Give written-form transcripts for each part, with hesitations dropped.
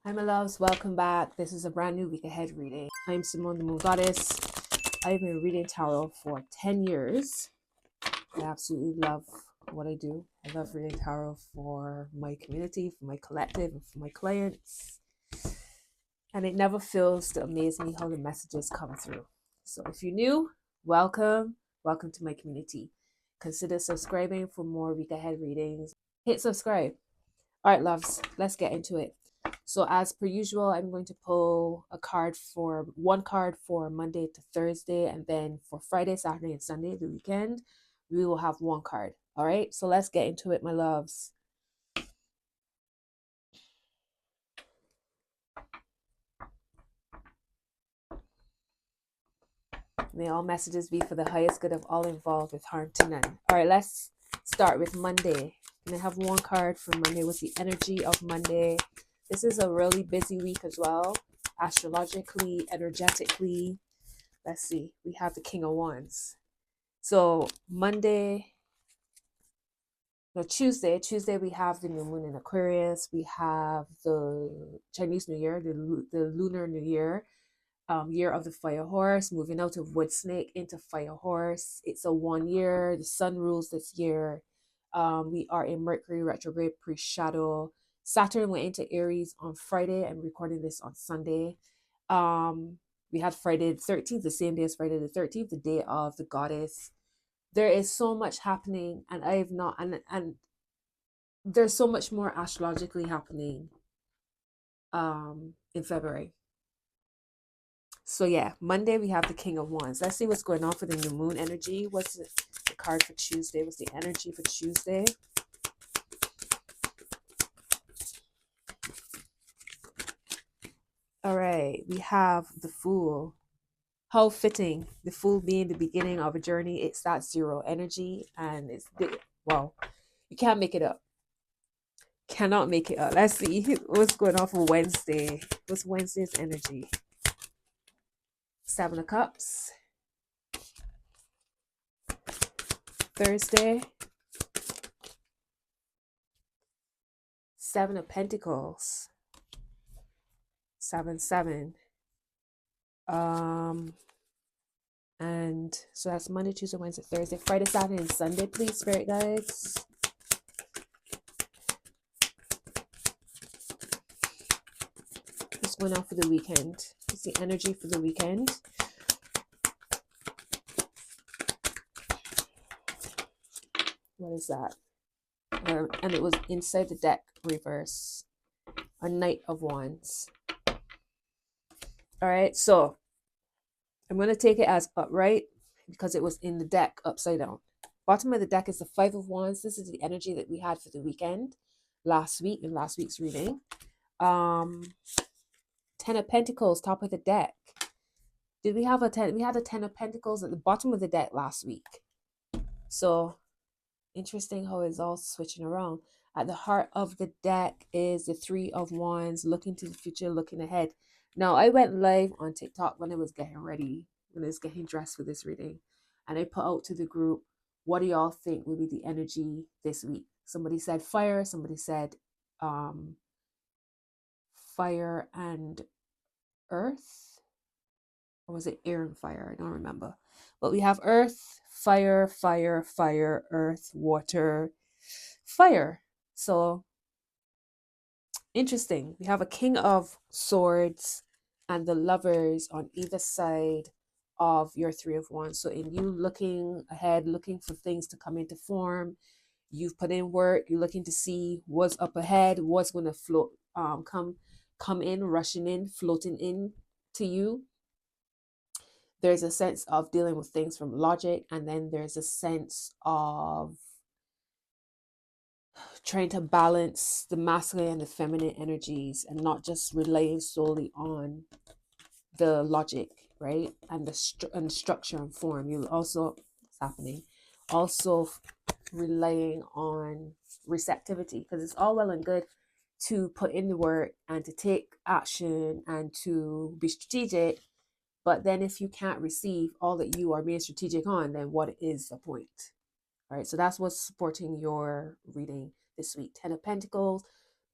Hi my loves, welcome back. This is a brand new week ahead reading. I'm Simone the Moon Goddess. I've been reading tarot for 10 years. I absolutely love what I do. I love reading tarot for my community, for my collective, and for my clients. And it never fails to amaze me how the messages come through. So if you're new, welcome. Welcome to my community. Consider subscribing for more week ahead readings. Hit subscribe. All right, loves, let's get into it. So as per usual, I'm going to pull one card for Monday to Thursday, and then for Friday, Saturday, and Sunday, the weekend, we will have one card. All right, so let's get into it, my loves. May all messages be for the highest good of all involved, with harm to none. All right, let's start with Monday. And I have one card for Monday. What's the energy of Monday? This is a really busy week as well, astrologically, energetically. Let's see. We have the King of Wands. So Tuesday we have the new moon in Aquarius. We have the Chinese New Year, the lunar New Year, year of the fire horse, moving out of wood snake into fire horse. It's a 1 year. The sun rules this year. We are in Mercury retrograde pre-shadow. Saturn went into Aries on Friday. I'm recording this on Sunday. We had Friday the 13th, the same day as Friday the 13th, the day of the goddess. There is so much happening, and I have not, and there's so much more astrologically happening in February. So yeah, Monday we have the King of Wands. Let's see what's going on for the new moon energy. What's the card for Tuesday? What's the energy for Tuesday? All right, we have the Fool. How fitting, the Fool being the beginning of a journey. It's that zero energy, and it's well, you can't make it up. Cannot make it up. Let's see what's going on for Wednesday. What's Wednesday's energy? Seven of Cups. Thursday, Seven of Pentacles. 7-7. And so that's Monday, Tuesday, Wednesday, Thursday, Friday, Saturday, and Sunday, please, spirit guides. What's going on for the weekend? What's the energy for the weekend? What is that? And it was inside the deck, reverse. A Knight of Wands. All right, so I'm going to take it as upright because it was in the deck upside down. Bottom of the deck is the Five of Wands. This is the energy that we had for the weekend last week in last week's reading. 10 of Pentacles, top of the deck. Did we have a 10? We had a 10 of Pentacles at the bottom of the deck last week. So interesting how it's all switching around. At the heart of the deck is the Three of Wands, looking to the future, looking ahead. Now, I went live on TikTok when I was getting ready, when I was getting dressed for this reading. And I put out to the group, what do y'all think will be the energy this week? Somebody said fire. Somebody said fire and earth. Or was it air and fire? I don't remember. But we have earth, fire, fire, fire, earth, water, fire. So interesting. We have a King of Swords and the Lovers on either side of your Three of Wands. So in you looking ahead, looking for things to come into form, you've put in work, you're looking to see what's up ahead, what's going to float, come in, rushing in, floating in to you. There's a sense of dealing with things from logic, and then there's a sense of trying to balance the masculine and the feminine energies and not just relying solely on the logic, right? And the structure and form. You also, what's happening? Also relying on receptivity, because it's all well and good to put in the work and to take action and to be strategic. But then if you can't receive all that you are being strategic on, then what is the point? All right, so that's what's supporting your reading this week. 10 of Pentacles,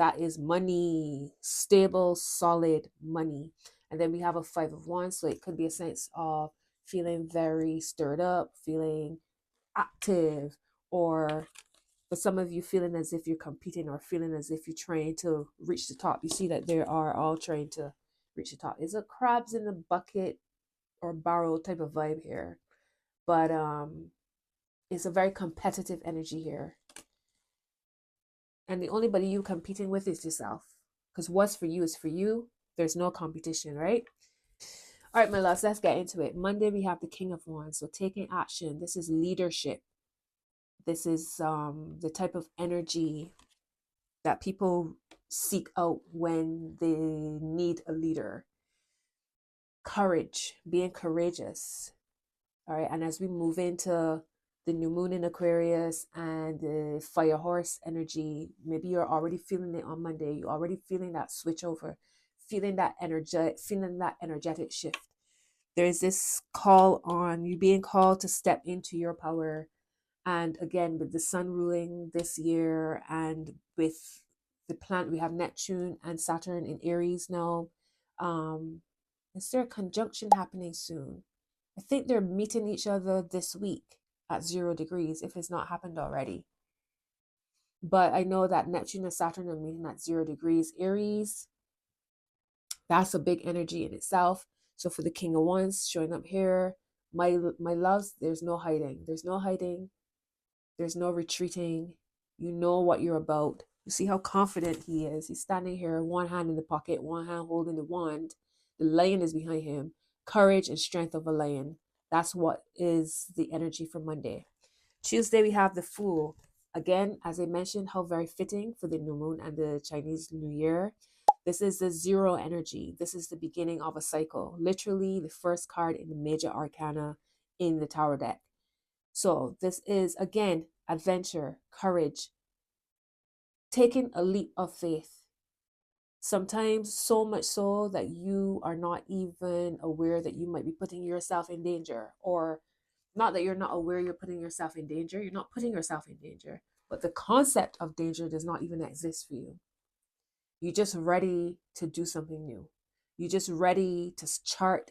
That is money, stable, solid money. And then we have a 5 of Wands, so it could be a sense of feeling very stirred up, feeling active, or for some of you feeling as if you're competing or feeling as if you're trying to reach the top. You see that they are all trying to reach the top. It's a crabs in the bucket or barrel type of vibe here, but it's a very competitive energy here. And the only body you competing with is yourself, because what's for you is for you. There's no competition, right? All right, my loves, let's get into it. Monday, we have the King of Wands. So taking action. This is leadership. This is the type of energy that people seek out when they need a leader. Courage, being courageous. All right, and as we move into the new moon in Aquarius and the fire horse energy, maybe you're already feeling it on Monday. You're already feeling that switch over, feeling that energetic shift. There's this call on you being called to step into your power. And again, with the sun ruling this year and with the planet, we have Neptune and Saturn in Aries now. Is there a conjunction happening soon? I think they're meeting each other this week at 0 degrees, if it's not happened already. But I know that Neptune and Saturn are meeting at 0 degrees. Aries, that's a big energy in itself. So for the King of Wands showing up here, my loves, there's no hiding. There's no hiding. There's no retreating. You know what you're about. You see how confident he is. He's standing here, one hand in the pocket, one hand holding the wand. The lion is behind him. Courage and strength of a lion. That's what is the energy for Monday. Tuesday, we have the Fool. Again, as I mentioned, how very fitting for the new moon and the Chinese New Year. This is the zero energy. This is the beginning of a cycle. Literally the first card in the major arcana in the Tarot deck. So this is, again, adventure, courage, taking a leap of faith. Sometimes so much so that you are not even aware that you might be putting yourself in danger, or not that you're not aware you're putting yourself in danger. You're not putting yourself in danger, but the concept of danger does not even exist for you. You're just ready to do something new. You're just ready to charter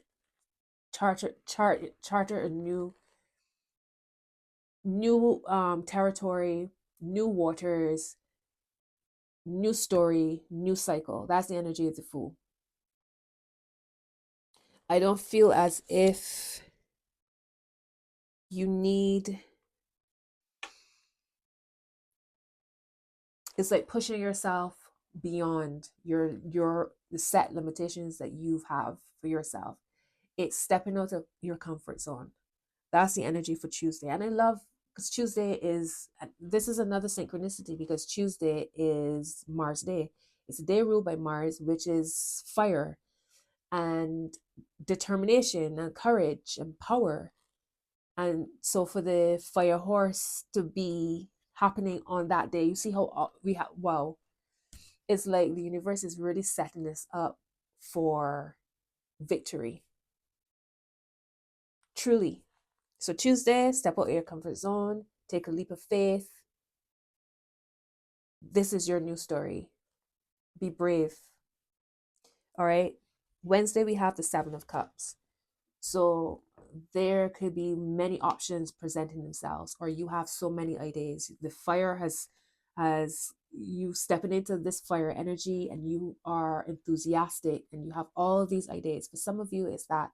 a new territory, new waters, new story, new cycle. That's the energy of the Fool. I don't feel as if you need, it's like pushing yourself beyond the set limitations that you have for yourself. It's stepping out of your comfort zone. That's the energy for Tuesday. And I love, because Tuesday is, this is another synchronicity, because Tuesday is Mars Day. It's a day ruled by Mars, which is fire and determination and courage and power. And so for the fire horse to be happening on that day, you see how we have, wow, it's like the universe is really setting this up for victory. Truly. So Tuesday, step out of your comfort zone, take a leap of faith. This is your new story. Be brave. All right. Wednesday, we have the 7 of Cups. So there could be many options presenting themselves, or you have so many ideas. The fire has you stepping into this fire energy, and you are enthusiastic and you have all these ideas. For some of you, it's that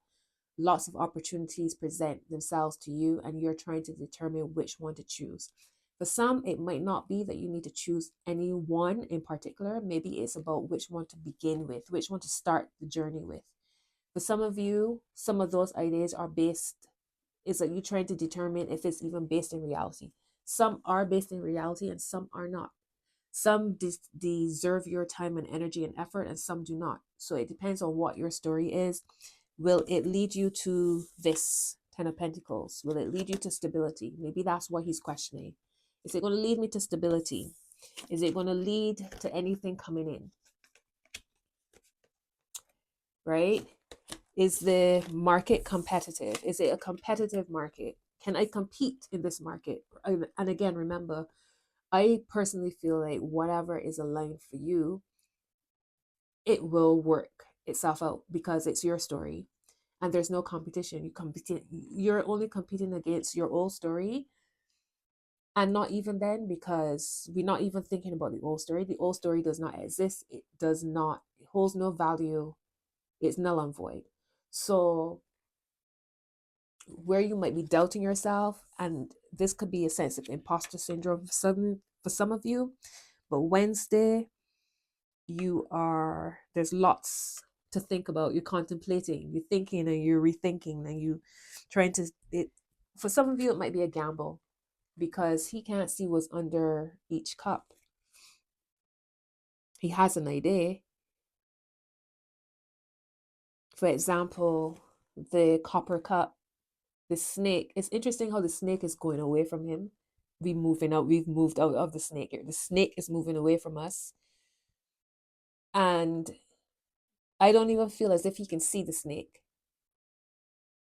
lots of opportunities present themselves to you and you're trying to determine which one to choose. For some, it might not be that you need to choose any one in particular. Maybe it's about which one to begin with, which one to start the journey with. For some of you, some of those ideas are based, it's like you trying to determine if it's even based in reality. Some are based in reality and some are not. Some deserve your time and energy and effort, and some do not. So it depends on what your story is. Will it lead you to this 10 of Pentacles? Will it lead you to stability? Maybe that's what he's questioning. Is it going to lead me to stability? Is it going to lead to anything coming in? Right? Is the market competitive? Is it a competitive market? Can I compete in this market? And again, remember, I personally feel like whatever is aligned for you, it will work itself out because it's your story and there's no competition. You're only competing against your old story. And not even then, because we're not even thinking about the old story. The old story does not exist. It holds no value. It's null and void. So where you might be doubting yourself, and this could be a sense of imposter syndrome for some of you, but Wednesday, there's lots to think about. You're contemplating, you're thinking, and you're rethinking, and you trying to it. For some of you, it might be a gamble because he can't see what's under each cup. He has an idea. For example, the copper cup, the snake. It's interesting how the snake is going away from him. We've moved out of the snake here. The snake is moving away from us. And I don't even feel as if he can see the snake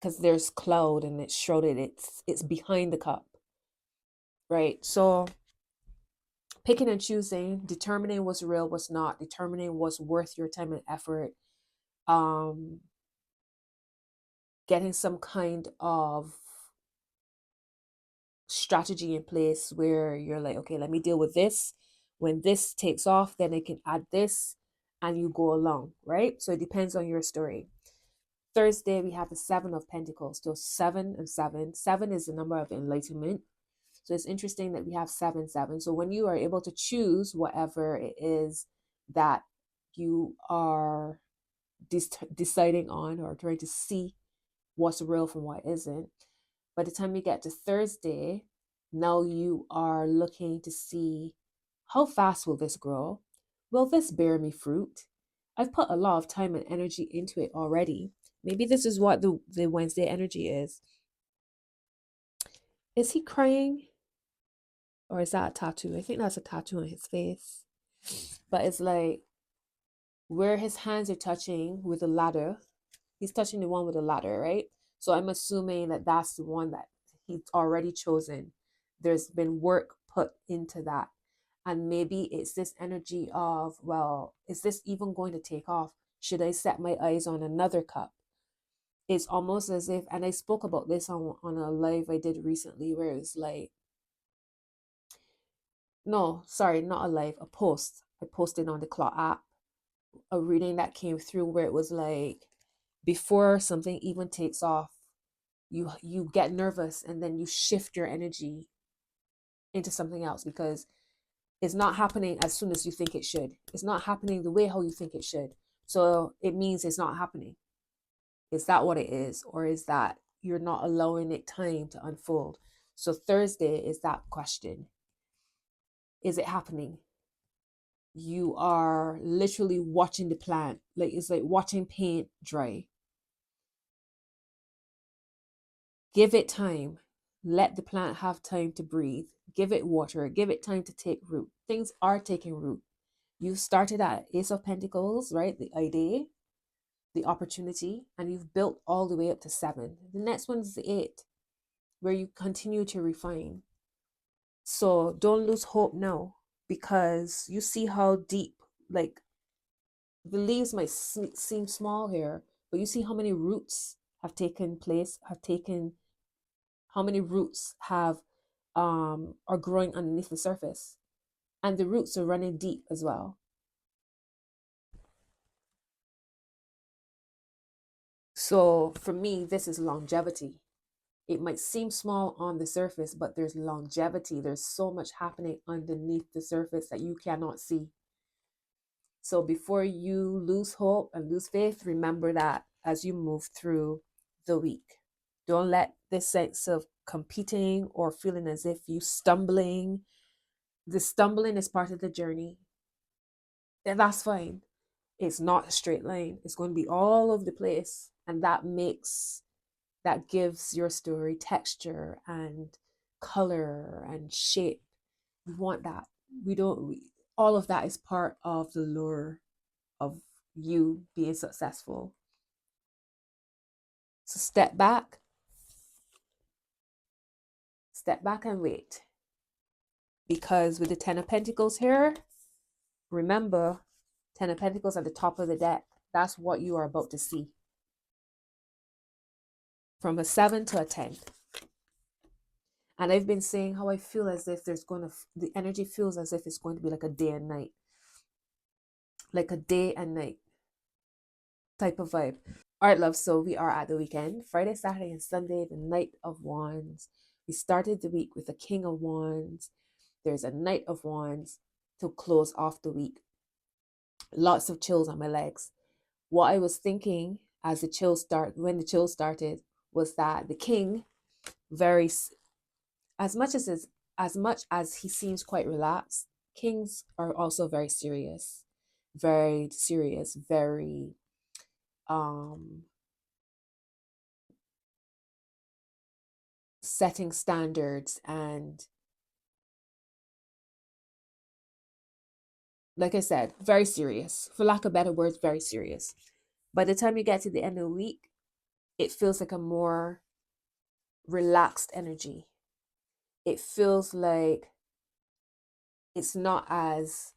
because there's cloud and it's shrouded. It's behind the cup. Right? So picking and choosing, determining what's real, what's not, determining what's worth your time and effort, getting some kind of strategy in place where you're like, okay, let me deal with this. When this takes off, then I can add this and you go along, right? So it depends on your story. Thursday, we have the Seven of Pentacles. So 7 and 7. 7 is the number of enlightenment. So it's interesting that we have 7, 7. So when you are able to choose whatever it is that you are deciding on or trying to see what's real from what isn't, by the time you get to Thursday, now you are looking to see how fast will this grow? Will this bear me fruit? I've put a lot of time and energy into it already. Maybe this is what the Wednesday energy is. Is he crying? Or is that a tattoo? I think that's a tattoo on his face. But it's like where his hands are touching with the ladder. He's touching the one with the ladder, right? So I'm assuming that that's the one that he's already chosen. There's been work put into that. And maybe it's this energy of, well, is this even going to take off? Should I set my eyes on another cup? It's almost as if, and I spoke about this on a live I did recently where it's like, no, sorry, not a live, a post. I posted on the Claw app, a reading that came through where it was like, before something even takes off, you get nervous and then you shift your energy into something else because it's not happening as soon as you think it should. It's not happening the way how you think it should. So it means it's not happening. Is that what it is? Or is that you're not allowing it time to unfold? So Thursday is that question. Is it happening? You are literally watching the plant. Like it's like watching paint dry. Give it time. Let the plant have time to breathe. Give it water. Give it time to take root. Things are taking root. You started at Ace of Pentacles, right? The idea, the opportunity, and you've built all the way up to 7. The next one is the 8, where you continue to refine. So don't lose hope now because you see how deep, like the leaves might seem small here, but you see how many roots have taken place, how many roots are growing underneath the surface, and the roots are running deep as well. So for me, this is longevity. It might seem small on the surface, but there's longevity. There's so much happening underneath the surface that you cannot see. So before you lose hope and lose faith, remember that as you move through the week. Don't let this sense of competing or feeling as if you stumbling. The stumbling is part of the journey. And that's fine. It's not a straight line. It's going to be all over the place. And that gives your story texture and color and shape. We want that. All of that is part of the lure of you being successful. So step back and wait. because with the Ten of Pentacles here, remember, Ten of Pentacles at the top of the deck. That's what you are about to see. From a 7 to a 10. And I've been saying how I feel as if the energy feels as if it's going to be like a day and night. Like a day and night type of vibe. All right, love. So we are at the weekend. Friday, Saturday, and Sunday, the Knight of Wands. We started the week with a King of Wands. There's a Knight of Wands to close off the week. Lots of chills on my legs. What I was thinking as when the chills started, was that the King, as much as he seems quite relaxed, kings are also very serious, very setting standards, and like I said, very serious, for lack of better words, very serious. By the time you get to the end of the week, it feels like a more relaxed energy. It feels like it's not as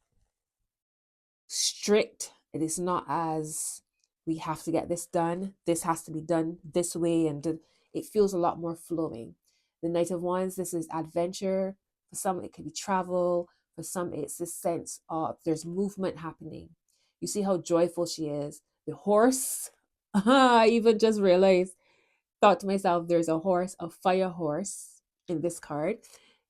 strict. It is not as, we have to get this done. This has to be done this way. And it feels a lot more flowing. The Knight of Wands, this is adventure. For some, it could be travel. For some, it's this sense of there's movement happening. You see how joyful she is. The horse, I even just realized, thought to myself, there's a horse, a fire horse in this card.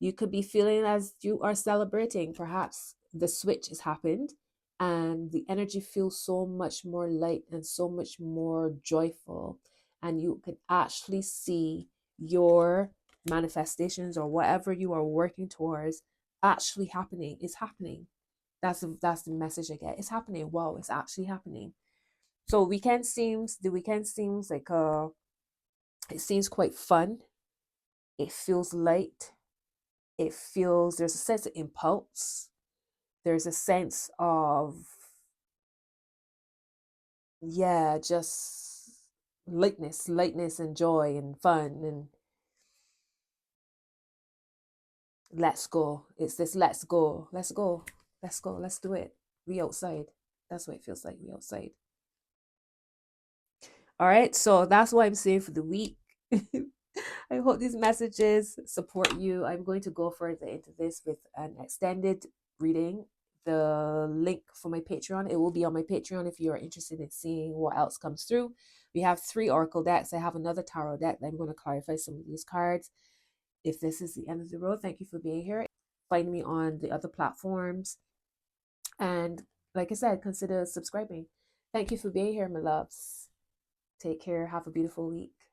You could be feeling as you are celebrating. Perhaps the switch has happened and the energy feels so much more light and so much more joyful. And you can actually see your manifestations or whatever you are working towards actually happening. It's happening. That's the message I get. It's happening. Wow, it's actually happening. So the weekend seems like it seems quite fun. It feels light. There's a sense of impulse. There's a sense of, just lightness and joy and fun and let's go. It's this let's go, let's do it. We outside. That's what it feels like. We outside. All right, so that's what I'm saying for the week. I hope these messages support you. I'm going to go further into this with an extended reading. The link for my Patreon, it will be on my Patreon if you're interested in seeing what else comes through. We have 3 oracle decks. I have another tarot deck that I'm going to clarify some of these cards. If this is the end of the road, thank you for being here. Find me on the other platforms. And like I said, consider subscribing. Thank you for being here, my loves. Take care. Have a beautiful week.